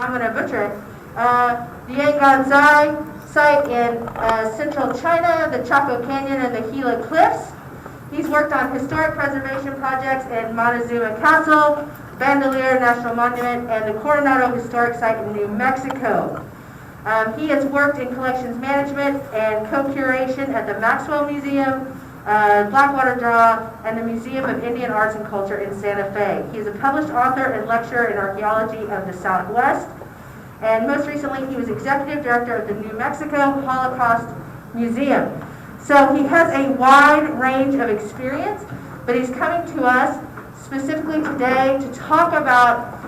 I'm going to butcher it. The Yangonzai site in central China, the Chaco Canyon, and the Gila Cliffs. He's worked on historic preservation projects in Montezuma Castle, Bandelier National Monument, and the Coronado Historic Site in New Mexico. He has worked in collections management and co-curation at the Maxwell Museum, Blackwater Draw, and the Museum of Indian Arts and Culture in Santa Fe. He is a published author and lecturer in archaeology of the Southwest, and most recently he was executive director of the New Mexico Holocaust Museum. So he has a wide range of experience, but he's coming to us specifically today to talk about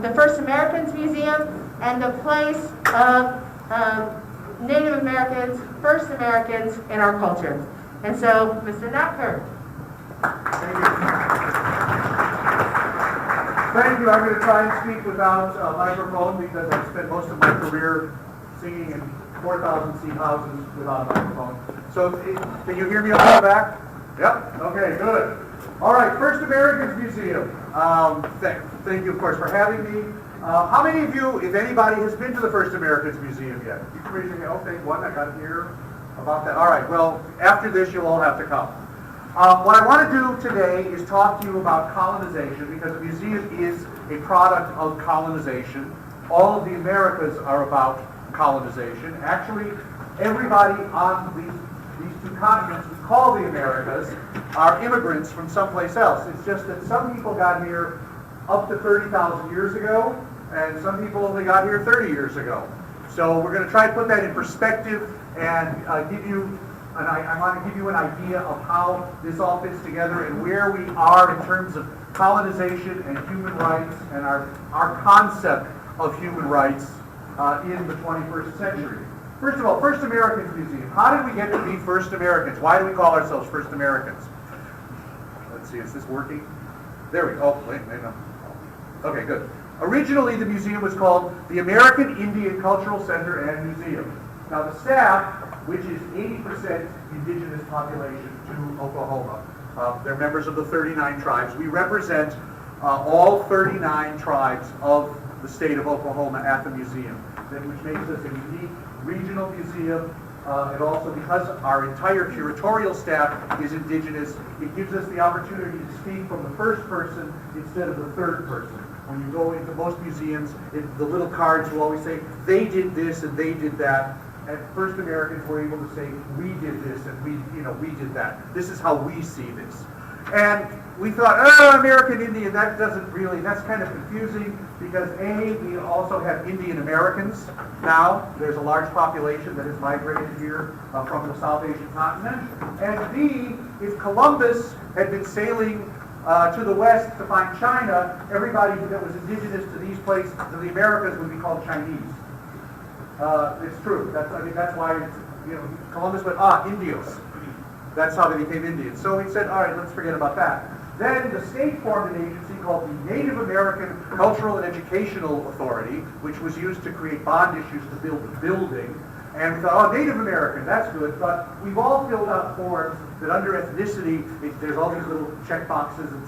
the First Americans Museum and the place of Native Americans, First Americans in our culture. And so, Mr. Knacker. Thank you. Thank you. I'm going to try and speak without a microphone because I've spent most of my career singing in 4,000-seat houses without a microphone. So, can you hear me on the back? Yep. Okay, good. All right, First Americans Museum. Thank you, of course, for having me. How many of you, if anybody, has been to the First Americans Museum yet? You can raise your hand. Okay, one. I got here about that. All right, well, after this, you'll all have to come. What I want to do today is talk to you about colonization, because the museum is a product of colonization. All of the Americas are about colonization. Actually, everybody on these two continents we call the Americas are immigrants from someplace else. It's just that some people got here up to 30,000 years ago, and some people only got here 30 years ago. So we're going to try to put that in perspective and give you, and I want to give you an idea of how this all fits together and where we are in terms of colonization and human rights and our concept of human rights in the 21st century. First of all, First Americans Museum. How did we get to be First Americans? Why do we call ourselves First Americans? Let's see, is this working? There we go. Oh, wait, no. Okay, good. Originally, the museum was called the American Indian Cultural Center and Museum. Now, the staff, which is 80% indigenous population to Oklahoma, they're members of the 39 tribes. We represent all 39 tribes of the state of Oklahoma at the museum, which makes us a unique regional museum. And also, because our entire curatorial staff is indigenous, it gives us the opportunity to speak from the first person instead of the third person. When you go into most museums, the little cards will always say, they did this and they did that. And First Americans were able to say, we did this and we did that. This is how we see this. And we thought, American Indian, that's kind of confusing because A, we also have Indian Americans now. There's a large population that has migrated here from the South Asian continent. And B, if Columbus had been sailing to the west to find China, everybody that was indigenous to these places, to the Americas, would be called Chinese. It's true. That's why Columbus went, Indios. That's how they became Indians. So he said, all right, let's forget about that. Then the state formed an agency called the Native American Cultural and Educational Authority, which was used to create bond issues to build a building. And we thought, Native American, that's good. But we've all filled out forms that under ethnicity, there's all these little check boxes, and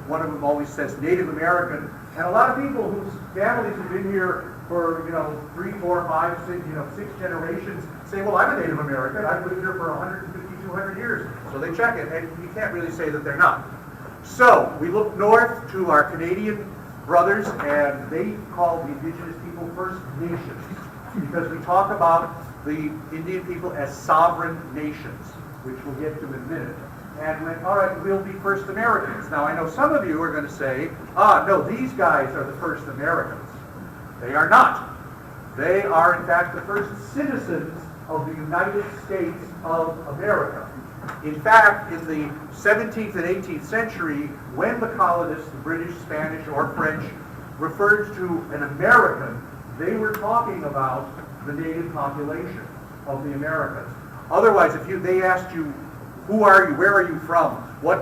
one of them always says Native American. And a lot of people whose families have been here for 3, 4, 5, 6 generations say, well, I'm a Native American. I've lived here for 150, 200 years. So they check it, and you can't really say that they're not. So we look north to our Canadian brothers, and they call the indigenous people First Nations, because we talk about the Indian people as sovereign nations, which we'll get to in a minute. And went, all right, we'll be First Americans. Now, I know some of you are going to say, no, these guys are the First Americans. They are not. They are, in fact, the first citizens of the United States of America. In fact, in the 17th and 18th century, when the colonists, the British, Spanish, or French, referred to an American, they were talking about the native population of the Americas. Otherwise, if they asked you, who are you, where are you from, what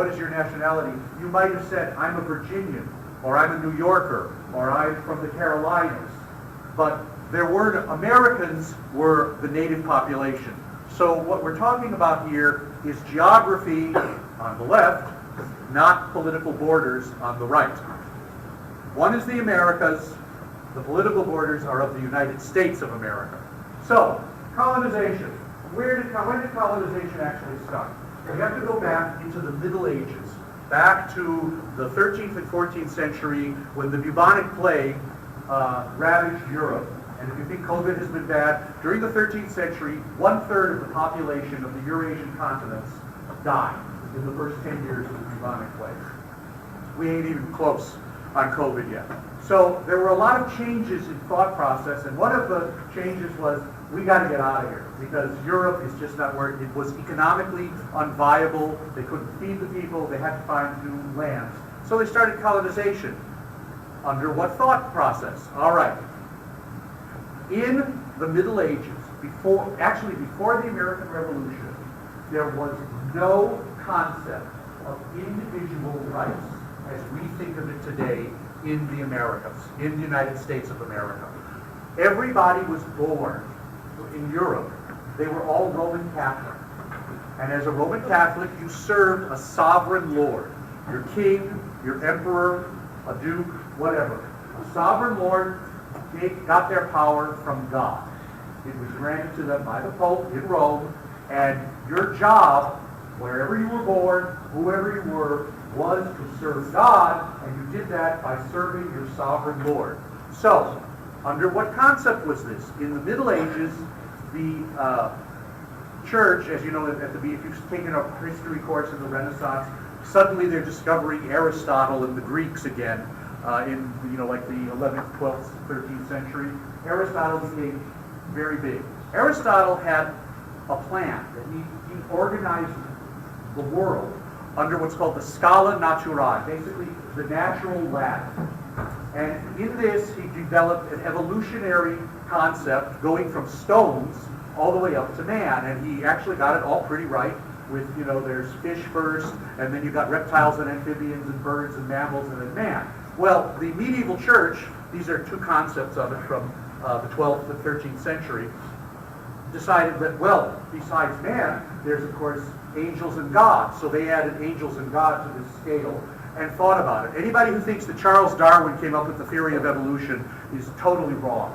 is your nationality, you might have said, I'm a Virginian, or I'm a New Yorker, or I'm from the Carolinas. But Americans were the native population. So what we're talking about here is geography on the left, not political borders on the right. One is the Americas, The political borders are of the United States of America. So, colonization. When did colonization actually start? We have to go back into the Middle Ages, back to the 13th and 14th century when the bubonic plague ravaged Europe. And if you think COVID has been bad, during the 13th century, 1/3 of the population of the Eurasian continents died in the first 10 years of the bubonic plague. We ain't even close on COVID yet. So there were a lot of changes in thought process, and one of the changes was, we got to get out of here because Europe is just not working. It was economically unviable. They couldn't feed the people. They had to find new lands. So they started colonization. Under what thought process? All right. In the Middle Ages, before the American Revolution, there was no concept of individual rights as we think of it today in the Americas, in the United States of America. Everybody was born in Europe. They were all Roman Catholic. And as a Roman Catholic, you served a sovereign lord. Your king, your emperor, a duke, whatever. A sovereign lord got their power from God. It was granted to them by the Pope in Rome, and your job, wherever you were born, whoever you were, was to serve God, and you did that by serving your sovereign lord. So, under what concept was this? In the Middle Ages, the church, as you know, if you've taken a history course in the Renaissance, suddenly they're discovering Aristotle and the Greeks again in, like the 11th, 12th, 13th century. Aristotle became very big. Aristotle had a plan that he organized the world under what's called the Scala Naturae, basically the natural ladder. And in this, he developed an evolutionary concept going from stones all the way up to man. And he actually got it all pretty right with, there's fish first, and then you got reptiles and amphibians and birds and mammals and then man. Well, the medieval church, these are two concepts of it from the 12th and 13th century, decided that, well, besides man, there's, of course, angels and God. So they added angels and God to this scale and thought about it. Anybody who thinks that Charles Darwin came up with the theory of evolution is totally wrong.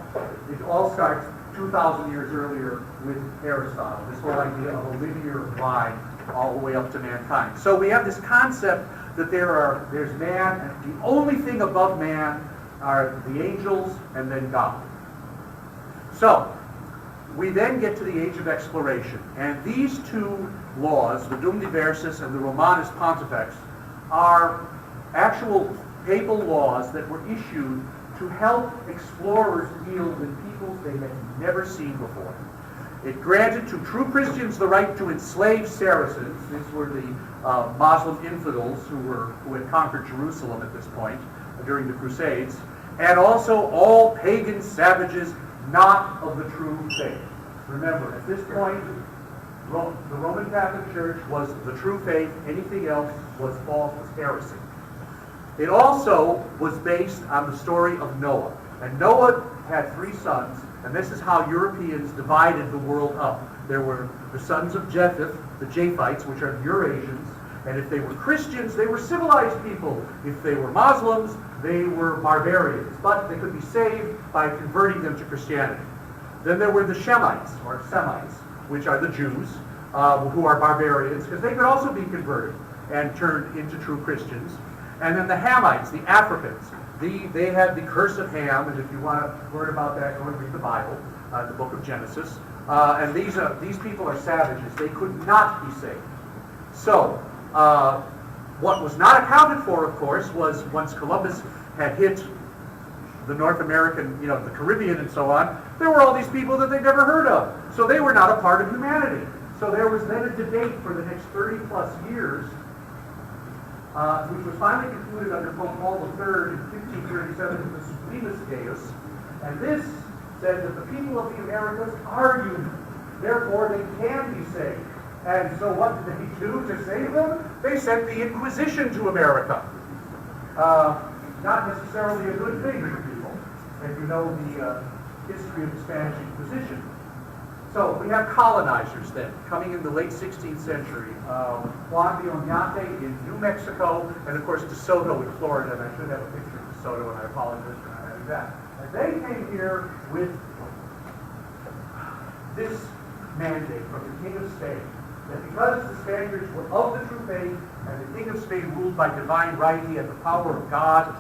It all starts 2,000 years earlier with Aristotle, this whole idea of a linear line all the way up to mankind. So we have this concept that there's man, and the only thing above man are the angels and then God. So we then get to the age of exploration, and these two laws, the Dum Diversas and the Romanus Pontifex, are actual papal laws that were issued to help explorers deal with peoples they had never seen before. It granted to true Christians the right to enslave Saracens. These were the Muslim infidels who had conquered Jerusalem at this point during the Crusades, and also all pagan savages not of the true faith. Remember, at this point, the Roman Catholic Church was the true faith. Anything else was false, was heresy. It also was based on the story of Noah. And Noah had 3 sons, and this is how Europeans divided the world up. There were the sons of Japheth, the Japhites, which are the Eurasians, and if they were Christians, they were civilized people. If they were Muslims, they were barbarians, but they could be saved by converting them to Christianity. Then there were the Shemites, or Semites, which are the Jews, who are barbarians, because they could also be converted and turned into true Christians. And then the Hamites, the Africans, they had the curse of Ham, and if you want to learn about that, go and read the Bible, the book of Genesis. And these people are savages. They could not be saved. So, what was not accounted for, of course, was once Columbus had hit the North American, the Caribbean and so on, there were all these people that they'd never heard of. So they were not a part of humanity. So there was then a debate for the next 30 plus years, which was finally concluded under Pope Paul III in 1537 with the Sublimus Deus. And this said that the people of the Americas are human. Therefore, they can be saved. And so what did they do to save them? They sent the Inquisition to America. Not necessarily a good thing for people, if you know the history of the Spanish Inquisition. So we have colonizers then, coming in the late 16th century. Juan de Oñate in New Mexico, and of course DeSoto in Florida, and I should have a picture of DeSoto, and I apologize for not having that. And they came here with this mandate from the King of Spain, that because the Spaniards were of the true faith, and the King of Spain ruled by divine right, he had the power of God,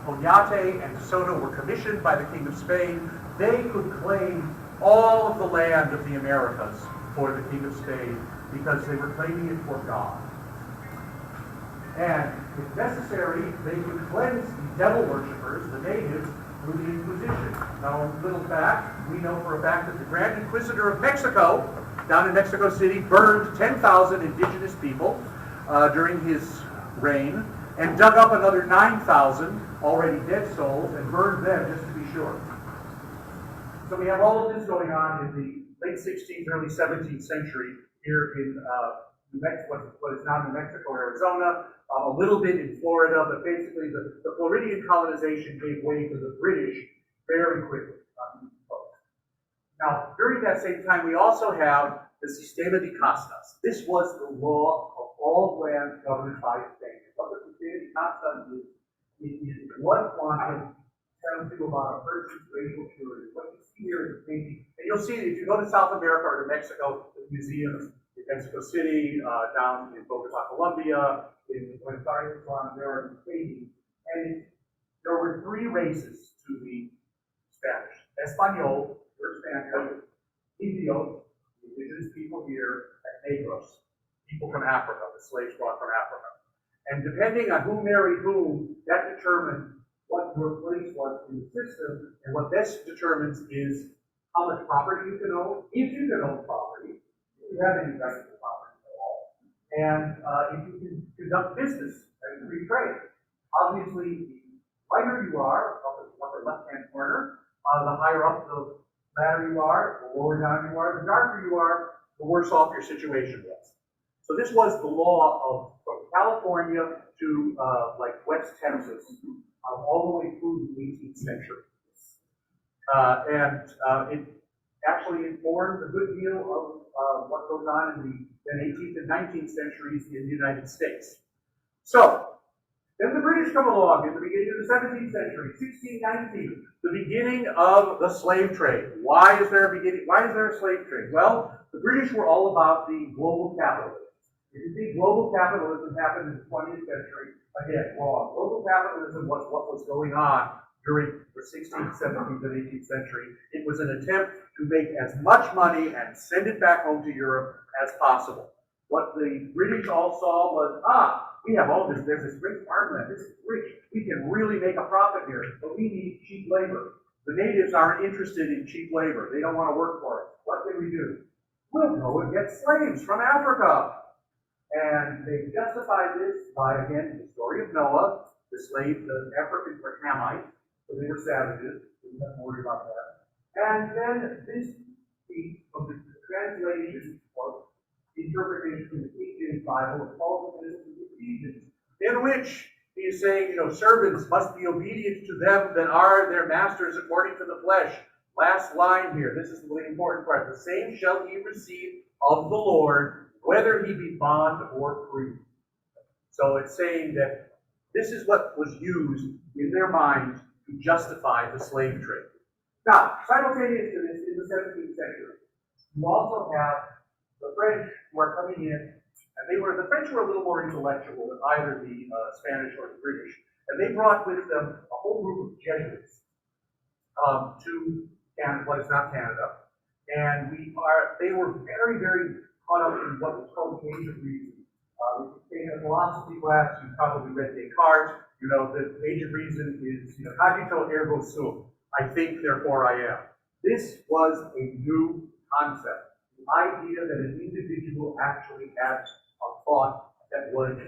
Oñate and De Soto were commissioned by the King of Spain, they could claim all of the land of the Americas for the King of Spain, because they were claiming it for God. And if necessary, they could cleanse the devil worshippers, the natives, through the Inquisition. Now, a little back, we know for a fact that the Grand Inquisitor of Mexico, down in Mexico City, burned 10,000 indigenous people during his reign, and dug up another 9,000 already dead souls and burned them just to be sure. So we have all of this going on in the late 16th, early 17th century here in New Mexico, what is now New Mexico, Arizona, a little bit in Florida, but basically the Floridian colonization gave way to the British very quickly. Now, during that same time, we also have the Sistema de Castas. This was the law of all lands governed by Spain. What the Sistema de Castas is, it is what quantum tells you about a person's racial purity. What you see here is a painting. And you'll see if you go to South America or to Mexico, the museums in Mexico City, down in Bogota, Colombia, in Buenos Aires, there are paintings. And there were three races to the Spanish. Español, or Spaniard, Indios, the indigenous people here, and Negros, people from Africa, the slaves brought from Africa. And depending on who married whom, that determined what your place was in the system, and what this determines is how much property you can own, if you can own property, if you have any right to property at all, and if you can conduct business and free trade. Obviously, the lighter you are, up in the upper left-hand corner, the higher up the ladder you are, the lower down you are, the darker you are, the worse off your situation was. So this was the law of from California to like West Texas, all the way through the 18th century. It actually informed a good deal of what goes on in the 18th and 19th centuries in the United States. So, then the British come along in the beginning of the 17th century, 1619, the beginning of the slave trade. Why is there a slave trade? Well, the British were all about the global capitalism. If you think global capitalism happened in the 20th century, again, wrong. Global capitalism was what was going on during the 16th, 17th, and 18th century. It was an attempt to make as much money and send it back home to Europe as possible. What the British all saw was, we have all this, there's this great farmland, this is rich, we can really make a profit here, but we need cheap labor. The natives aren't interested in cheap labor. They don't want to work for it. What can we do? We'll go and get slaves from Africa. And they justified this by, again, the story of Noah. The Africans were Hamites, so they were savages. We don't have to worry about that. And then this piece of the translation or interpretation of the King James Bible of Paul's epistle to the Ephesians, in which he is saying, servants must be obedient to them that are their masters according to the flesh. Last line here, this is the really important part. The same shall he receive of the Lord, whether he be bond or free. So it's saying that this is what was used in their minds to justify the slave trade. Now, simultaneous to this, in the 17th century, you also have the French who are coming in, and the French were a little more intellectual than either the Spanish or the British, and they brought with them a whole group of Jesuits to Canada, what is not Canada, and they were very, very caught up in what was called the Age of Reason. In a philosophy class, you probably read Descartes. The Age of Reason is, cogito ergo sum. I think, therefore I am. This was a new concept. The idea that an individual actually had a thought that was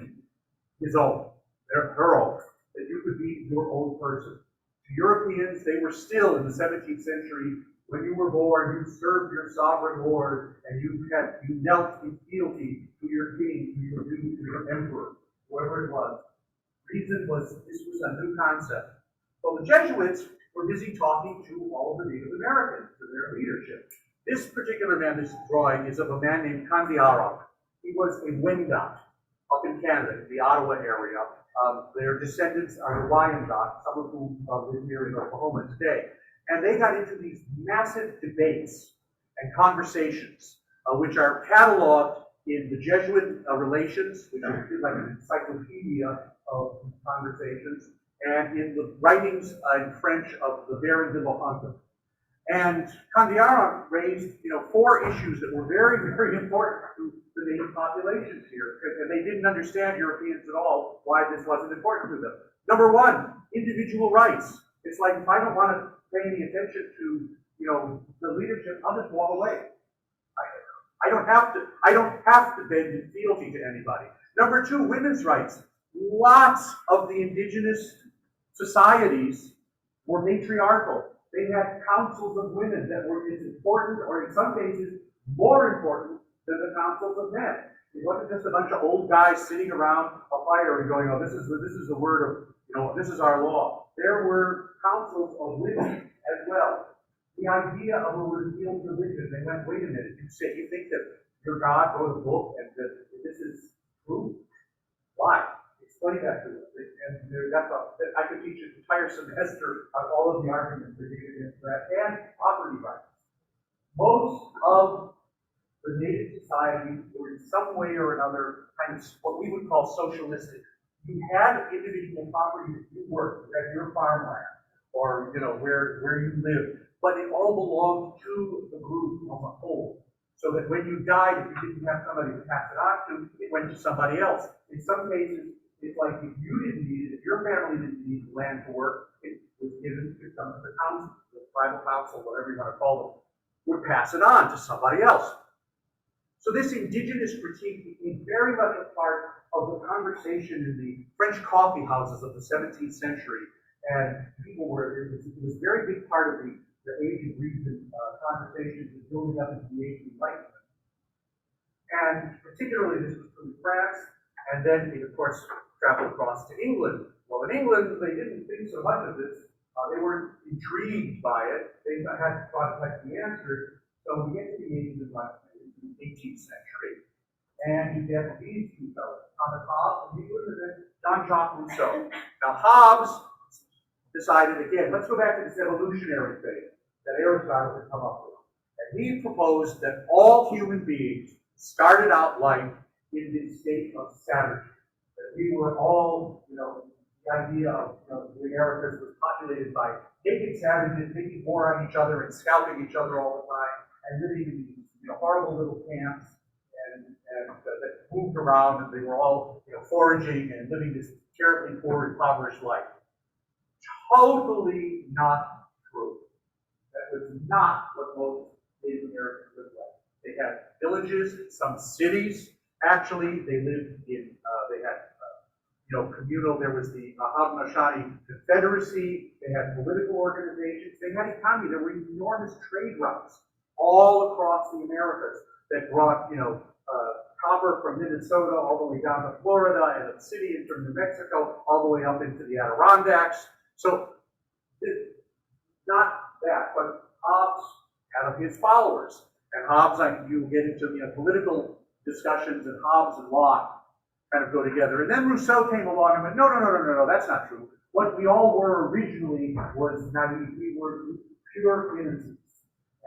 his own, her own, that you could be your own person. To Europeans, they were still in the 17th century. When you were born, you served your sovereign lord, and you knelt in fealty to your king, to your emperor, whoever it was. Reason was, this was a new concept. So the Jesuits were busy talking to all of the Native Americans, to their leadership. This particular man, this drawing, is of a man named Candiaro. He was a Wendat up in Canada, the Ottawa area. Their descendants are the Wyandotte, some of whom live here in Oklahoma today. And they got into these massive debates and conversations, which are cataloged in the Jesuit Relations, which is like an encyclopedia of conversations, and in the writings in French of the Baron de Mohunta. And Candiaron raised, 4 issues that were very, very important to the native populations here, and they didn't understand Europeans at all why this wasn't important to them. Number 1, individual rights. It's like if I don't want to pay any attention to, the leadership, I'll just walk away. I don't have to bend fealty to anybody. Number 2, women's rights. Lots of the indigenous societies were matriarchal. They had councils of women that were as important, or in some cases, more important than the councils of men. It wasn't just a bunch of old guys sitting around a fire and going, "Oh, this is the word of, this is our law." There were councils of women as well. The idea of a revealed religion, they went, "Wait a minute, you think that your God wrote a book and that this is true? Why? Explain that to us." And I could teach an entire semester on all of the arguments that came against that, and property rights. Most of the native societies were in some way or another kind of what we would call socialistic. You had individual property that you worked, you had your farmland, or where you lived, but it all belonged to the group as a whole. So that when you died, if you didn't have somebody to pass it on to, it went to somebody else. In some cases, it's like if you didn't need it, if your family didn't need land to work, it was given to some of the council, the tribal council, whatever you want to call them, would pass it on to somebody else. So this indigenous critique became very much a part of the conversation in the French coffee houses of the 17th century. And people it was a very big part of the Age of Reason conversations building up into the Age of Enlightenment. And particularly this was true in France, and then it, of course, traveled across to England. Well, in England, they didn't think so much of this. They weren't intrigued by it. They had thought it had to be answered. So we get to the Age of Enlightenment in the 18th century, and you get these two fellows, Thomas Hobbes in England, and then Jean-Jacques Rousseau. Now, Hobbes decided, again, let's go back to this evolutionary thing that Aristotle had come up with. And he proposed that all human beings started out life in this state of savagery. That we were all, the idea of the Americas was populated by naked savages making war on each other and scalping each other all the time, and living in these horrible little camps and that moved around, and they were all foraging and living this terribly poor, impoverished life. Totally not true. That was not what most Native Americans lived like. They had villages, some cities. Actually, they lived in, they had, communal, there was the Haudenosaunee Confederacy, they had political organizations, they had economy, there were enormous trade routes all across the Americas that brought, copper from Minnesota all the way down to Florida, and obsidian from New Mexico all the way up into the Adirondacks. So, not that, but Hobbes had his followers. And Hobbes, you get into political discussions, and Hobbes and Locke kind of go together. And then Rousseau came along and went, no, that's not true. What we all were originally was naive. We were pure innocence.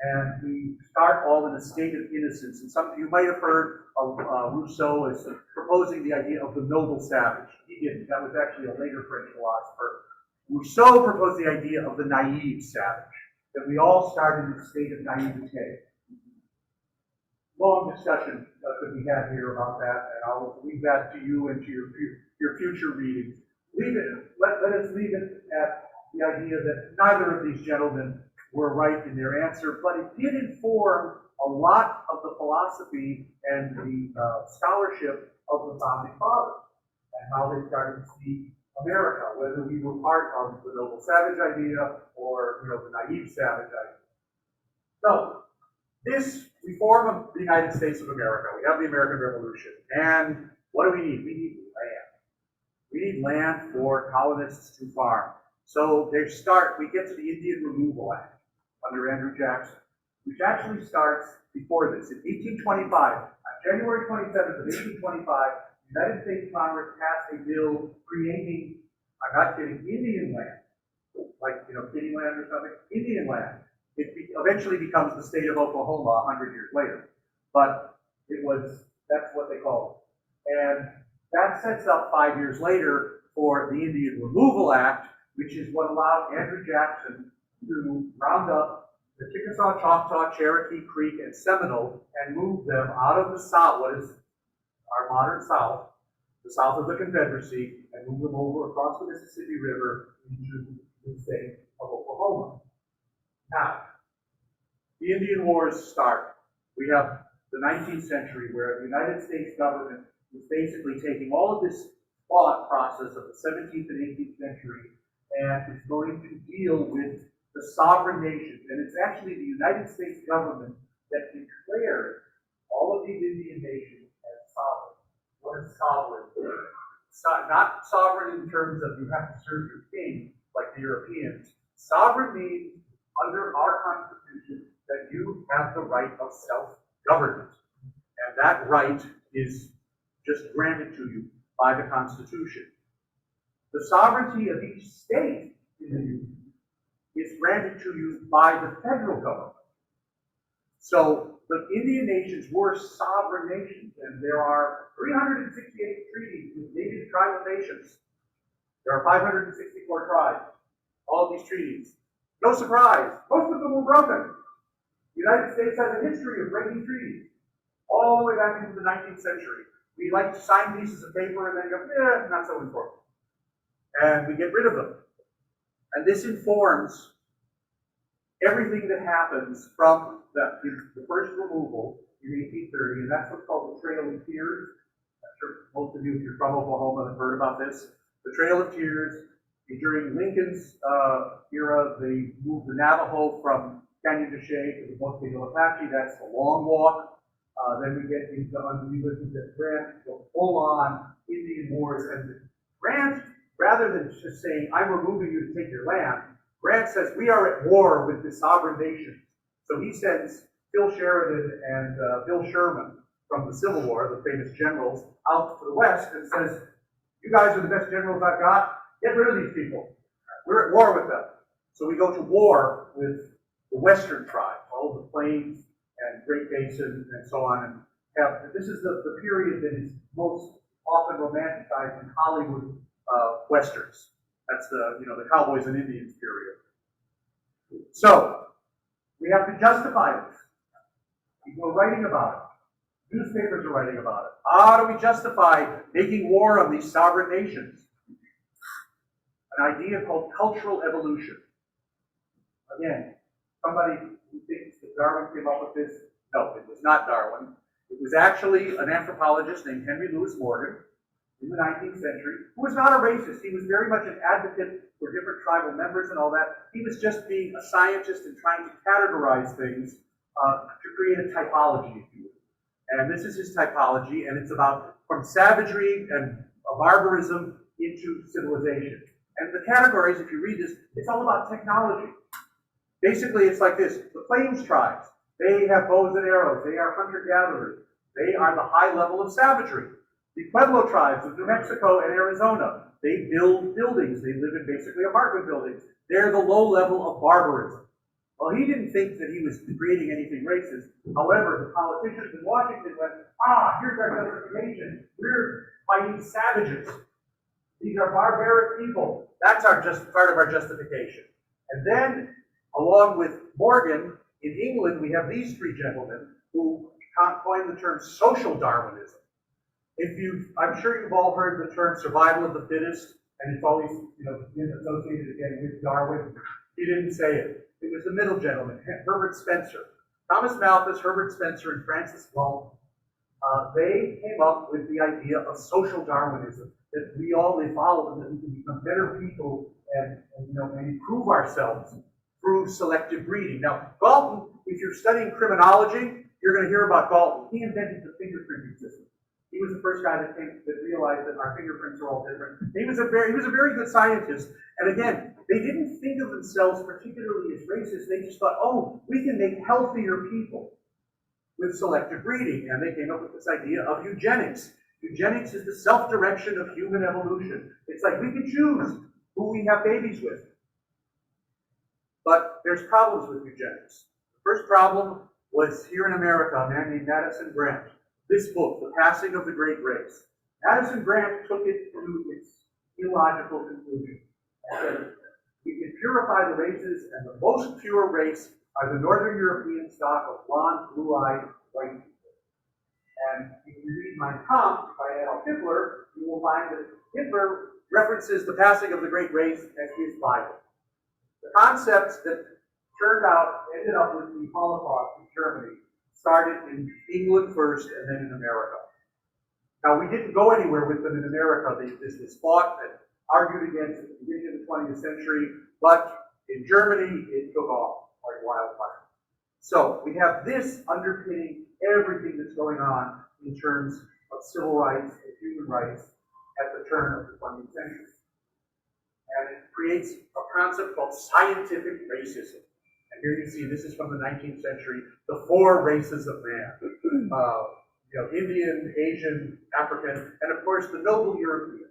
And we start all in a state of innocence. And you might have heard of Rousseau as proposing the idea of the noble savage. He didn't. That was actually a later French philosopher. Rousseau proposed the idea of the naive savage, that we all start in a state of naivete. Long discussion could be had here about that, and I'll leave that to you and to your future readings. Let us leave it at the idea that neither of these gentlemen were right in their answer, but it did inform a lot of the philosophy and the scholarship of the founding fathers, and how they started to see America, whether we were part of the noble savage idea or the naive savage idea. So, we form the United States of America. We have the American Revolution. And what do we need? We need land. We need land for colonists to farm. So we get to the Indian Removal Act under Andrew Jackson, which actually starts before this. In 1825, on January 27th of 1825, the United States Congress passed a bill creating, I'm not kidding, Indian land, like, Kitty land or something, Indian land. Eventually becomes the state of Oklahoma 100 years later. But that's what they call it. And that sets up 5 years later for the Indian Removal Act, which is what allowed Andrew Jackson to round up the Chickasaw, Choctaw, Cherokee, Creek, and Seminole and move them out of the South, what is our modern South, the south of the Confederacy, and move them over across the Mississippi River into the state of Oklahoma. Now, the Indian Wars start. We have the 19th century where the United States government is basically taking all of this thought process of the 17th and 18th century and is going to deal with the sovereign nations. And it's actually the United States government that declared all of these Indian nations as sovereign. What is sovereign? Not sovereign in terms of you have to serve your king like the Europeans. Sovereign means, under our Constitution, that you have the right of self-government. And that right is just granted to you by the Constitution. The sovereignty of each state in the Union is granted to you by the federal government. So the Indian nations were sovereign nations, and there are 368 treaties with native tribal nations. There are 564 tribes, all of these treaties. No surprise, most of them were broken. The United States has a history of breaking treaties, all the way back into the 19th century. We like to sign pieces of paper and then go, not so important. And we get rid of them. And this informs everything that happens from the first removal in 1830, and that's what's called the Trail of Tears. I'm sure most of you, if you're from Oklahoma, have heard about this. The Trail of Tears. During Lincoln's era, they moved the Navajo from Canyon de Chelly to the Musqueam Apache. That's the long walk. Then we get into Ulysses S. Grant, the full-on Indian wars. And Grant, rather than just saying, I'm removing you to take your land, Grant says, we are at war with the sovereign nations. So he sends Phil Sheridan and Bill Sherman from the Civil War, the famous generals, out to the West and says, you guys are the best generals I've got. Get rid of these people. We're at war with them. So we go to war with the Western tribes, all of the Plains and Great Basin and so on. And this is the period that is most often romanticized in Hollywood Westerns. That's the Cowboys and Indians period. So we have to justify this. People are writing about it. Newspapers are writing about it. How do we justify making war on these sovereign nations? An idea called cultural evolution. Again, somebody who thinks that Darwin came up with this, no, it was not Darwin. It was actually an anthropologist named Henry Louis Morgan in the 19th century, who was not a racist. He was very much an advocate for different tribal members and all that. He was just being a scientist and trying to categorize things to create a typology, if you will. And this is his typology, and it's about from savagery and barbarism into civilization. And the categories, if you read this, it's all about technology. Basically, it's like this. The Plains tribes, they have bows and arrows. They are hunter-gatherers. They are the high level of savagery. The Pueblo tribes of New Mexico and Arizona, they build buildings. They live in basically apartment buildings. They're the low level of barbarism. Well, he didn't think that he was creating anything racist. However, the politicians in Washington went, here's our justification. We're fighting savages. These are barbaric people. That's part of our justification. And then, along with Morgan, in England, we have these three gentlemen who coined the term social Darwinism. I'm sure you've all heard the term survival of the fittest, and it's always been associated again with Darwin. He didn't say it. It was the middle gentleman, Herbert Spencer. Thomas Malthus, Herbert Spencer, and Francis Galton. They came up with the idea of social Darwinism, that we all evolve and that we can become better people and improve ourselves through selective breeding. Now, Galton, if you're studying criminology, you're going to hear about Galton. He invented the fingerprinting system. He was the first guy that realized that our fingerprints are all different. He was a very good scientist. And again, they didn't think of themselves particularly as racist. They just thought, we can make healthier people with selective breeding. And they came up with this idea of eugenics. Eugenics is the self-direction of human evolution. It's like we can choose who we have babies with. But there's problems with eugenics. The first problem was here in America, a man named Madison Grant. This book, The Passing of the Great Race. Madison Grant took it to its illogical conclusion. And said, we can purify the races, and the most pure race are the Northern European stock of blonde, blue-eyed, white people. And if you read Mein Kampf by Adolf Hitler, you will find that Hitler references the passing of the great race as his Bible. The concepts that ended up with the Holocaust in Germany started in England first and then in America. Now, we didn't go anywhere with them in America. This was fought and argued against at the beginning of the 20th century, but in Germany, it took off like wildfire. So we have this underpinning everything that's going on in terms of civil rights and human rights at the turn of the 20th century. And it creates a concept called scientific racism. And here you see, this is from the 19th century, the four races of man. Indian, Asian, African, and of course the noble European.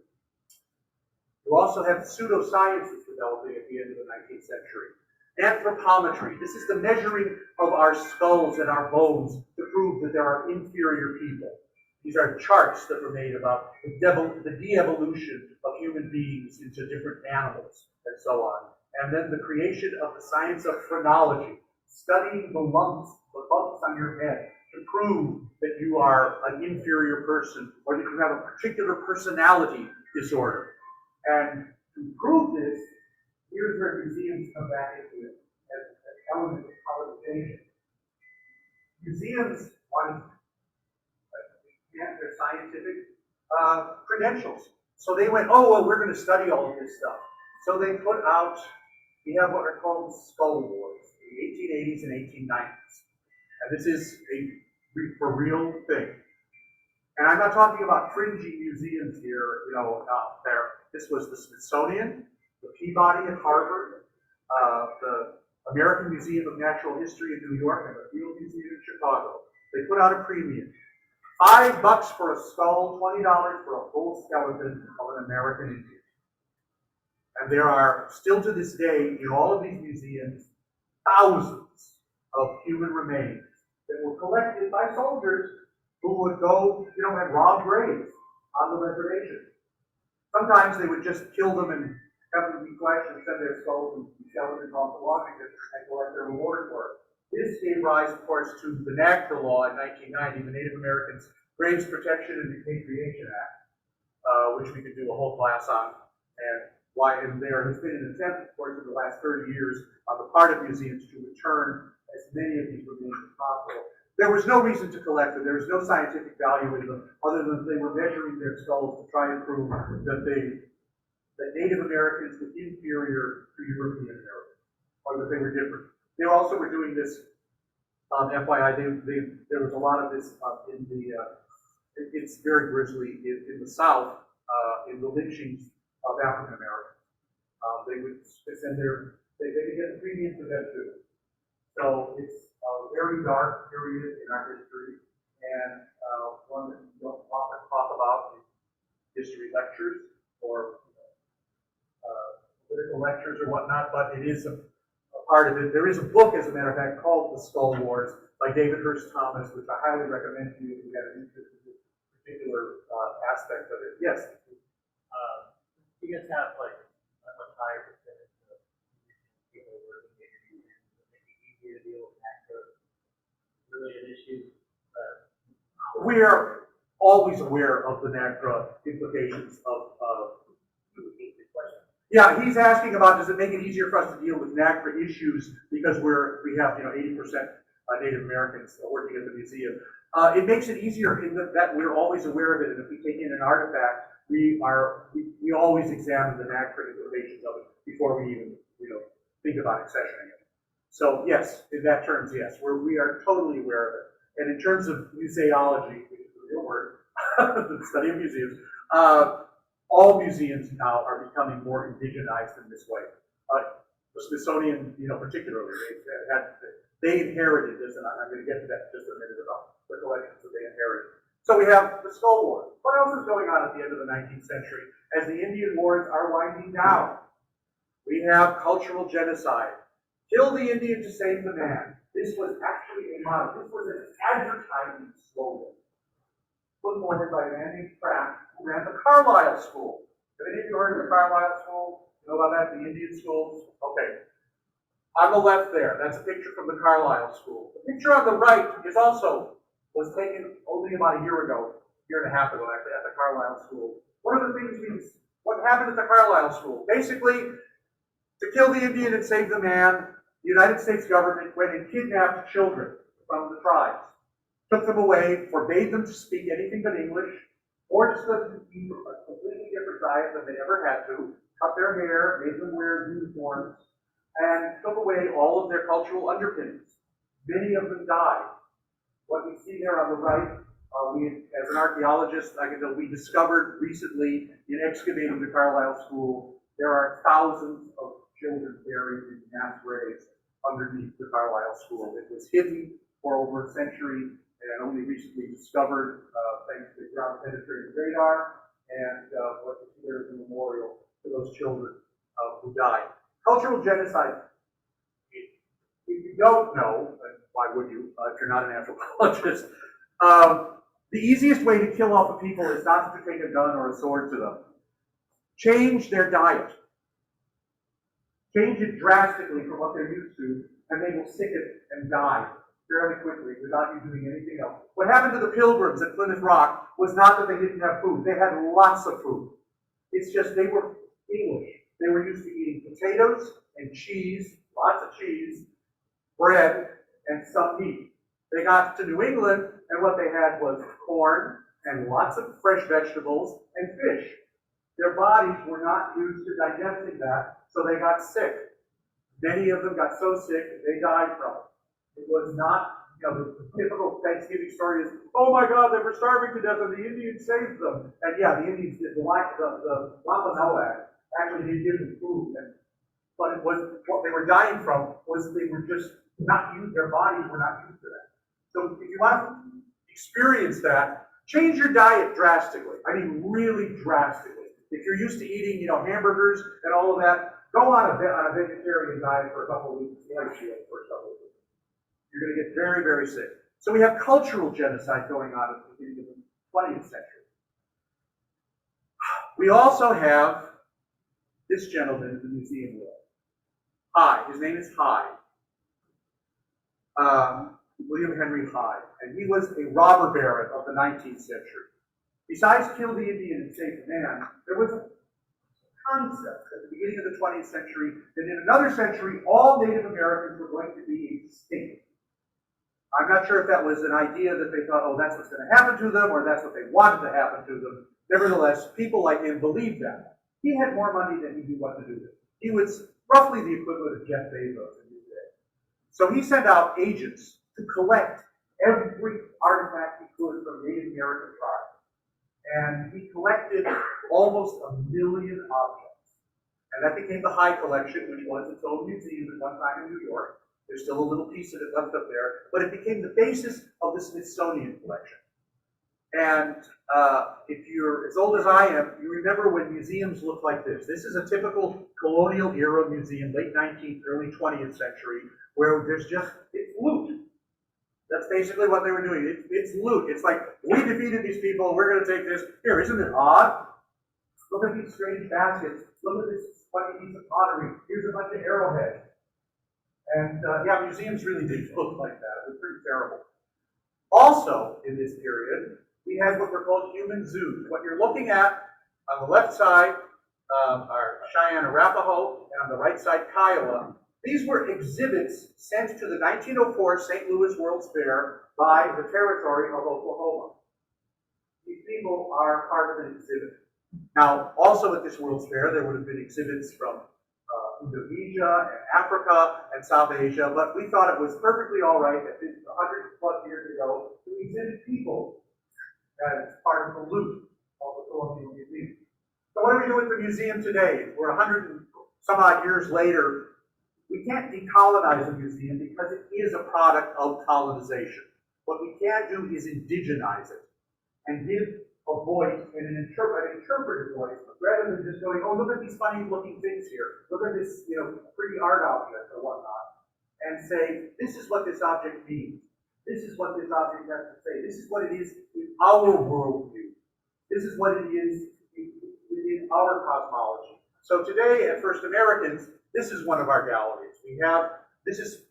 You also have pseudosciences developing at the end of the 19th century. Anthropometry, this is the measuring of our skulls and our bones to prove that there are inferior people. These are charts that were made about the de-evolution of human beings into different animals and so on. And then the creation of the science of phrenology, studying the lumps on your head to prove that you are an inferior person or that you have a particular personality disorder. And to prove this, here's where museums come back into it as an element of colonization. Museums want to enhance their scientific credentials. So they went, oh, well, we're going to study all of this stuff. So they put out, we have what are called skull wars in the 1880s and 1890s. And this is a real thing. And I'm not talking about fringy museums here, out there. This was the Smithsonian, the Peabody at Harvard, the American Museum of Natural History in New York, and the Field Museum in Chicago. They put out a premium. $5 for a skull, $20 for a full skeleton of an American Indian. And there are, still to this day, in all of these museums, thousands of human remains that were collected by soldiers who would go, and rob graves on the reservation. Sometimes they would just kill them and have them be fleshed and send their skulls and skeletons off to Washington and collect their reward for it. This gave rise, of course, to the NAGPRA law in 1990, the Native Americans Graves Protection and Repatriation Act, which we could do a whole class on, and why. And there has been an attempt, of course, in the last 30 years on the part of museums to return as many of these remains as possible. There was no reason to collect them. There was no scientific value in them, other than they were measuring their skulls to try and prove that Native Americans were inferior to European Americans, or that they were different. They also were doing this, FYI, there was a lot of this it's very grisly in the South, in the lynchings of African Americans. They would send they could get a premium for them too. So it's a very dark period in our history, and one that we don't often talk about in history lectures or political lectures or whatnot, but it is a part of it. There is a book, as a matter of fact, called The Skull Wars by David Hurst Thomas, which I highly recommend to you if you have an interest in this particular aspect of it. Yes? You guys have like a much higher percentage of people working in your museums, to make it easier to deal with NAGPRA-related issues. We are always aware of the NAGPRA implications of yeah, he's asking about, does it make it easier for us to deal with NAGPRA issues because we have 80% Native Americans working at the museum. It makes it easier in that we're always aware of it, and if we take in an artifact, we always examine the NAGPRA implications of it before we even think about accessioning it. So yes, in that terms, yes, we are totally aware of it. And in terms of museology, which is a real word, the study of museums, all museums now are becoming more indigenized in this way. The Smithsonian, particularly, they inherited this, and I'm going to get to that in just a minute about the collections that they inherited. So we have the Skull Wars. What else is going on at the end of the 19th century as the Indian wars are winding down? We have cultural genocide. Kill the Indian to save the man. This was actually a motto. This was an advertising slogan put forward by a man named Pratt, who ran the Carlisle School. Have any of you heard of the Carlisle School? You know about that, the Indian schools? Okay. On the left there, that's a picture from the Carlisle School. The picture on the right was taken only about a year and a half ago, actually, at the Carlisle School. What happened at the Carlisle School? Basically, to kill the Indian and save the man, the United States government went and kidnapped children from the tribes, took them away, forbade them to speak anything but English, forced them to eat a completely different diet than they ever had to, cut their hair, made them wear uniforms, and took away all of their cultural underpinnings. Many of them died. What you see there on the right, as an archaeologist, I can tell we discovered recently in excavating the Carlisle School, there are thousands of children buried in mass graves underneath the Carlisle School. It was hidden for over a century and only recently discovered thanks to ground penetrating radar, and what you see there is a memorial to those children who died. Cultural genocide, if you don't know, and why would you if you're not an anthropologist, the easiest way to kill off a people is not to take a gun or a sword to them. Change their diet. Change it drastically from what they're used to, and they will sicken and die fairly quickly without you doing anything else. What happened to the Pilgrims at Plymouth Rock was not that they didn't have food. They had lots of food. It's just they were English. They were used to eating potatoes and cheese, lots of cheese, bread, and some meat. They got to New England, and what they had was corn and lots of fresh vegetables and fish. Their bodies were not used to digesting that, so they got sick. Many of them got so sick they died from it. It was not, the typical Thanksgiving story is, oh my God, they were starving to death and the Indians saved them. And yeah, the Indians did. The Wampanoag actually did give them food, but it was what they were dying from was they were just not used, their bodies were not used to that. So if you want to experience that, change your diet drastically. I mean, really drastically. If you're used to eating, hamburgers and all of that, go on a vegetarian diet for a couple of weeks. For a couple of weeks. You're going to get very, very sick. So we have cultural genocide going on at the beginning of the 20th century. We also have this gentleman in the museum world. Hyde. His name is Hyde. William Henry Hyde. And he was a robber baron of the 19th century. Besides kill the Indian and save the man, there was a concept at the beginning of the 20th century that in another century, all Native Americans were going to be extinct. I'm not sure if that was an idea that they thought, oh, that's what's going to happen to them, or that's what they wanted to happen to them. Nevertheless, people like him believed that. He had more money than he knew what to do with. He was roughly the equivalent of Jeff Bezos in his day. So he sent out agents to collect every artifact he could from Native American tribes. And he collected almost 1 million objects. And that became the Hyde collection, which was its own museum at one time in New York. There's still a little piece of it left up there, but it became the basis of the Smithsonian collection. And if you're as old as I am, you remember when museums looked like this. This is a typical colonial era museum, late 19th, early 20th century, where there's it's loot. That's basically what they were doing. It's loot. It's like, we defeated these people, we're going to take this. Here, isn't it odd? Look at these strange baskets. Look at this funny piece of pottery. Here's a bunch of arrowheads. And yeah, museums really did look like that. It was pretty terrible. Also, in this period, we had what were called human zoos. What you're looking at on the left side are Cheyenne Arapaho, and on the right side, Kiowa. These were exhibits sent to the 1904 St. Louis World's Fair by the Territory of Oklahoma. These people are part of an exhibit. Now, also at this World's Fair, there would have been exhibits from Indonesia and Africa and South Asia, but we thought it was perfectly all right at 100 plus years ago to exhibit people as part of the loot of the Colonial Museum. So what do we do with the museum today? We're 100 and some odd years later. We can't decolonize a museum because it is a product of colonization. What we can do is indigenize it and give a voice and an interpretive voice, rather than just going, oh, look at these funny looking things here, look at this, pretty art object or whatnot, and say, this is what this object means. This is what this object has to say. This is what it is in our worldview. This is what it is in our cosmology. So today at First Americans, this is one of our galleries. This is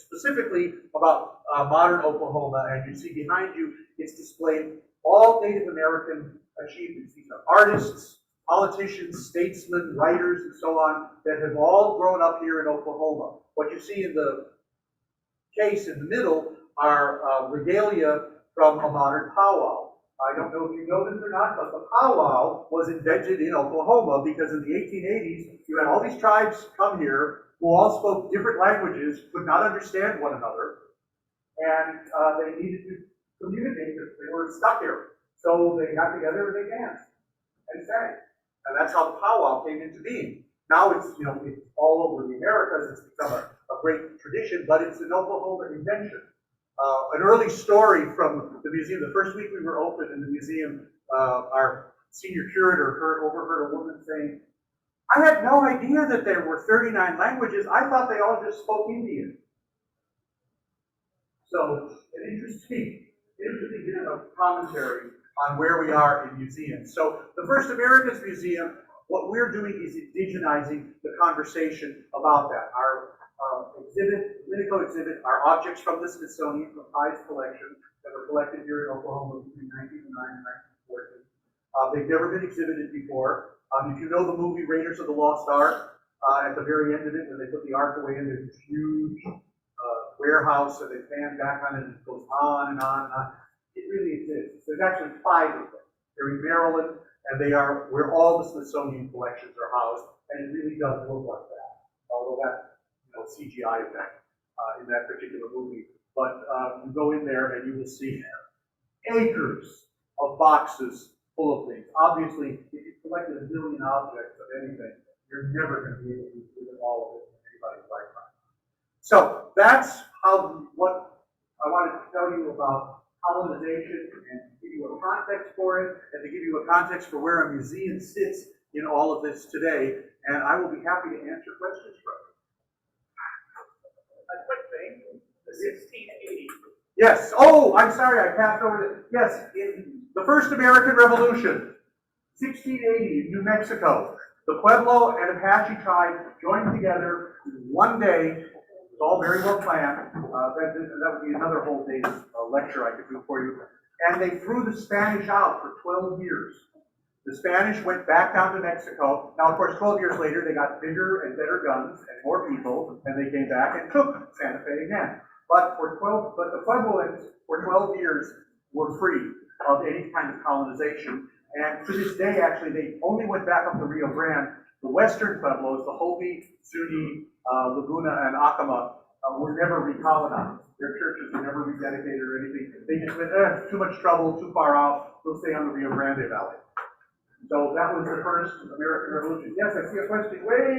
specifically about modern Oklahoma, and you see behind you, it's displayed all Native American achievements. These are artists, politicians, statesmen, writers, and so on, that have all grown up here in Oklahoma. What you see in the case in the middle are regalia from a modern powwow. I don't know if you know this or not, but the powwow was invented in Oklahoma because in the 1880s, you had all these tribes come here who all spoke different languages, could not understand one another, and they needed to communicate because they were stuck here. So they got together and they danced and sang. And that's how the powwow came into being. Now it's, it's all over the Americas. It's become a great tradition, but it's an Oklahoma invention. An early story from the museum, the first week we were open in the museum, our senior curator overheard a woman saying, I had no idea that there were 39 languages. I thought they all just spoke Indian. So, an interesting bit of commentary on where we are in museums. So, the First Americans Museum, what we're doing is indigenizing the conversation about that. Our exhibit, Dominico exhibit, are objects from the Smithsonian, from Hyde's collection, that were collected here in Oklahoma between 1909 and 1914. They've never been exhibited before. If you know the movie Raiders of the Lost Ark, at the very end of it, when they put the Ark away in this huge warehouse, and they pan back on it, and it goes on and on and on. It really exists. There's actually 5 of them. They're in Maryland, and they are where all the Smithsonian collections are housed, and it really does look like that. Although that, CGI effect in that particular movie. But you go in there and you will see acres of boxes full of things. Obviously, if you collected 1 million objects of anything, you're never going to be able to do all of it in anybody's lifetime. So that's what I wanted to tell you about colonization, and give you a context for it, and to give you a context for where a museum sits in all of this today. And I will be happy to answer questions from you. A quick thing, the 1680. Yes. Oh, I'm sorry, I passed over this. Yes, in the First American Revolution, 1680 in New Mexico, the Pueblo and Apache tribe joined together one day. It was all very well planned. That would be another whole day's lecture I could do for you. And they threw the Spanish out for 12 years. The Spanish went back down to Mexico. Now, of course, 12 years later, they got bigger and better guns and more people, and they came back and took Santa Fe again. But the Puebloans, for 12 years, were free of any kind of colonization. And to this day, actually, they only went back up the Rio Grande. The western Pueblos, the Hopi, Zuni, Laguna, and Acoma, were never recolonized. Their churches were never rededicated or anything. They just went, too much trouble, too far out, we'll stay on the Rio Grande Valley. So that was the first American Revolution. Yes, I see a question way